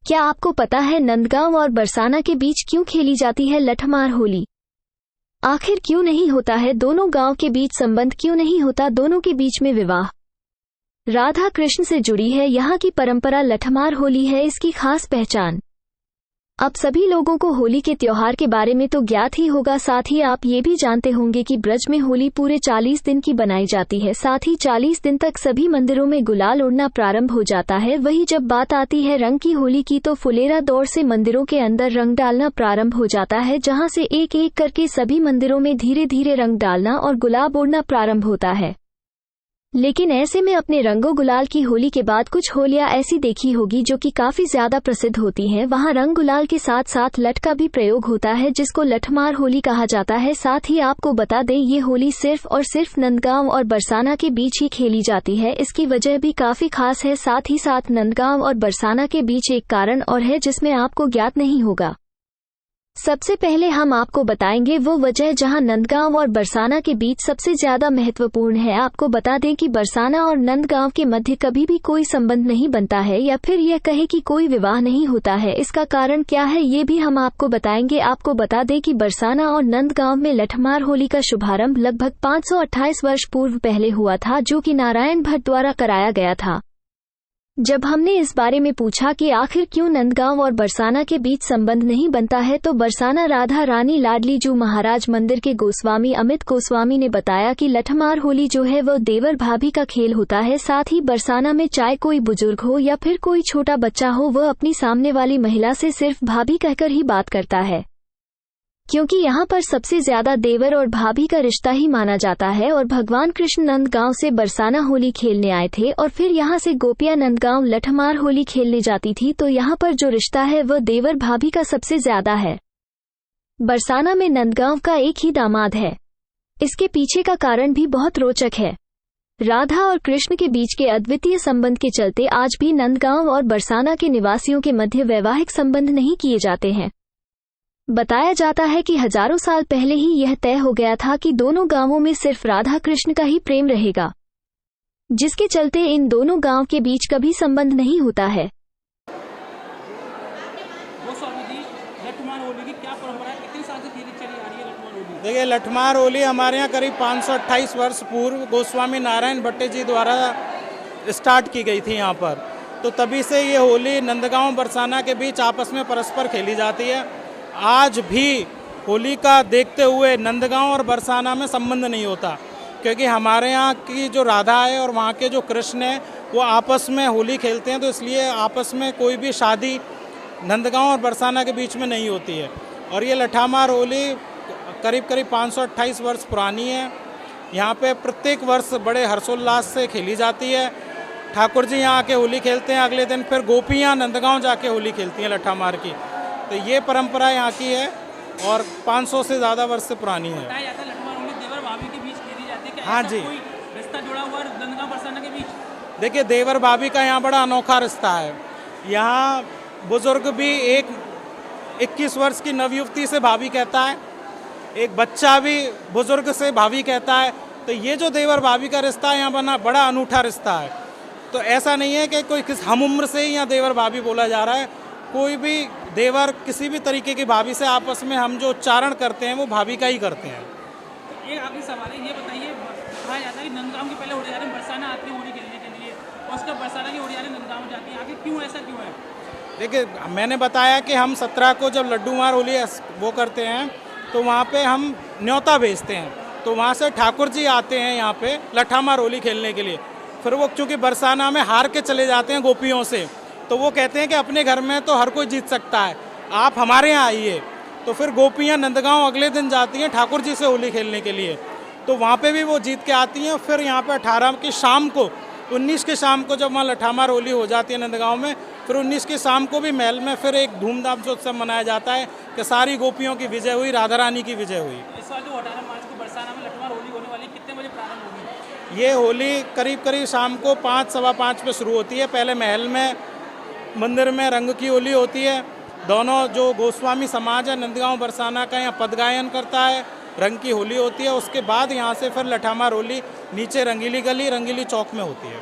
क्या आपको पता है नंदगांव और बरसाना के बीच क्यों खेली जाती है लठमार होली? आखिर क्यों नहीं होता है दोनों गांव के बीच संबंध, क्यों नहीं होता दोनों के बीच में विवाह? राधा कृष्ण से जुड़ी है यहाँ की परंपरा, लठमार होली है इसकी खास पहचान। अब सभी लोगों को होली के त्योहार के बारे में तो ज्ञात ही होगा, साथ ही आप ये भी जानते होंगे कि ब्रज में होली पूरे 40 दिन की बनाई जाती है। साथ ही 40 दिन तक सभी मंदिरों में गुलाल उड़ना प्रारंभ हो जाता है। वही जब बात आती है रंग की होली की तो फुलेरा दौर से मंदिरों के अंदर रंग डालना प्रारंभ हो जाता है, जहां से एक एक करके सभी मंदिरों में धीरे धीरे रंग डालना और गुलाब उड़ना प्रारंभ होता है। लेकिन ऐसे में अपने रंगो गुलाल की होली के बाद कुछ होलियां ऐसी देखी होगी जो कि काफी ज्यादा प्रसिद्ध होती हैं। वहां रंग गुलाल के साथ साथ लठ का भी प्रयोग होता है, जिसको लठमार होली कहा जाता है। साथ ही आपको बता दें ये होली सिर्फ और सिर्फ नंदगांव और बरसाना के बीच ही खेली जाती है। इसकी वजह भी काफी खास है। साथ ही साथ नंदगांव और बरसाना के बीच एक कारण और है जिसमें आपको ज्ञात नहीं होगा। सबसे पहले हम आपको बताएंगे वो वजह जहां नंदगांव और बरसाना के बीच सबसे ज्यादा महत्वपूर्ण है। आपको बता दें कि बरसाना और नंदगांव के मध्य कभी भी कोई संबंध नहीं बनता है, या फिर यह कहे कि कोई विवाह नहीं होता है। इसका कारण क्या है ये भी हम आपको बताएंगे। आपको बता दें कि बरसाना और नंदगांव में लठमार होली का शुभारंभ लगभग 528 वर्ष पूर्व पहले हुआ था, जो कि नारायण भट्ट द्वारा कराया गया था। जब हमने इस बारे में पूछा कि आखिर क्यों नंदगांव और बरसाना के बीच संबंध नहीं बनता है, तो बरसाना राधा रानी लाडली जू महाराज मंदिर के गोस्वामी अमित गोस्वामी ने बताया कि लठमार होली जो है वह देवर भाभी का खेल होता है। साथ ही बरसाना में चाहे कोई बुजुर्ग हो या फिर कोई छोटा बच्चा हो, वह अपनी सामने वाली महिला से सिर्फ भाभी कहकर ही बात करता है, क्योंकि यहाँ पर सबसे ज्यादा देवर और भाभी का रिश्ता ही माना जाता है। और भगवान कृष्ण नंदगांव से बरसाना होली खेलने आए थे और फिर यहाँ से गोपियां नंदगांव लठमार होली खेलने जाती थी, तो यहाँ पर जो रिश्ता है वह देवर भाभी का सबसे ज्यादा है। बरसाना में नंदगांव का एक ही दामाद है। इसके पीछे का कारण भी बहुत रोचक है। राधा और कृष्ण के बीच के अद्वितीय संबंध के चलते आज भी नंदगांव और बरसाना के निवासियों के मध्य वैवाहिक संबंध नहीं किए जाते हैं। बताया जाता है कि हजारों साल पहले ही यह तय हो गया था कि दोनों गांवों में सिर्फ राधा कृष्ण का ही प्रेम रहेगा, जिसके चलते इन दोनों गांव के बीच कभी संबंध नहीं होता है। देखिए, लठमार होली हमारे यहाँ करीब 528 वर्ष पूर्व गोस्वामी नारायण भट्ट जी द्वारा स्टार्ट की गई थी यहाँ पर। तो तभी से ये होली नंदगांव बरसाना के बीच आपस में परस्पर खेली जाती है। आज भी होली का देखते हुए नंदगांव और बरसाना में संबंध नहीं होता, क्योंकि हमारे यहाँ की जो राधा है और वहाँ के जो कृष्ण है वो आपस में होली खेलते हैं, तो इसलिए आपस में कोई भी शादी नंदगांव और बरसाना के बीच में नहीं होती है। और ये लठामार होली करीब करीब 528 वर्ष पुरानी है। यहाँ पे प्रत्येक वर्ष बड़े हर्षोल्लास से खेली जाती है। ठाकुर जी यहाँ आके होली खेलते हैं, अगले दिन फिर गोपियाँ नंदगांव जाके होली खेलती हैं लठामार की। तो ये परंपरा यहाँ की है और 500 से ज़्यादा वर्ष से पुरानी है। देवर भाभी के बीच खेली जाती है। हाँ जी, कोई रिश्ता जुड़ा हुआ है नंदगांव बरसाना के बीच? देखिए, देवर भाभी का यहाँ बड़ा अनोखा रिश्ता है। यहाँ बुजुर्ग भी एक 21 वर्ष की नवयुवती से भाभी कहता है, एक बच्चा भी बुजुर्ग से भाभी कहता है। तो ये जो देवर भाभी का रिश्ता है यहाँ बना बड़ा अनूठा रिश्ता है। तो ऐसा नहीं है कि कोई किस हम उम्र से ही यहाँ देवर भाभी बोला जा रहा है। कोई भी देवर किसी भी तरीके की भाभी से आपस में हम जो उच्चारण करते हैं वो भाभी का ही करते हैं। एक आखिरी सवाल है, ये बताइए, कहा जाता है कि नंदगांव की पहले होली जा रही है, बरसाना आती है होली खेलने के लिए, और उसका बरसाना की होली जा रही है नंदगांव जाती है, आखिर क्यों, ऐसा क्यों है? देखिए, मैंने बताया कि हम 17 को जब लड्डू मार होली वो करते हैं तो वहाँ पे हम न्योता भेजते हैं, तो वहाँ से ठाकुर जी आते हैं यहाँ पे लठामार होली खेलने के लिए। फिर वो चूँकि बरसाना में हार के चले जाते हैं गोपियों से, तो वो कहते हैं कि अपने घर में तो हर कोई जीत सकता है, आप हमारे यहाँ आइए। तो फिर गोपियाँ नंदगांव अगले दिन जाती हैं ठाकुर जी से होली खेलने के लिए, तो वहाँ पे भी वो जीत के आती हैं। फिर यहाँ पे 18 की शाम को, 19 की शाम को जब वहाँ लठामार होली हो जाती है नंदगांव में, फिर 19 की शाम को भी महल में फिर एक धूमधाम से उत्सव मनाया जाता है कि सारी गोपियों की विजय हुई, राधा रानी की विजय हुई। इस बार जो 18 मार्च को बरसाना में लठमार होली होने वाली, कितने बजे प्रारंभ होगी? ये होली करीब करीब शाम को 5 सवा 5 पे शुरू होती है। पहले महल में मंदिर में रंग की होली होती है। दोनों जो गोस्वामी समाज है नंदगांव बरसाना का यहाँ पद गायन करता है, रंग की होली होती है। उसके बाद यहाँ से फिर लठामार होली नीचे रंगीली गली रंगीली चौक में होती है।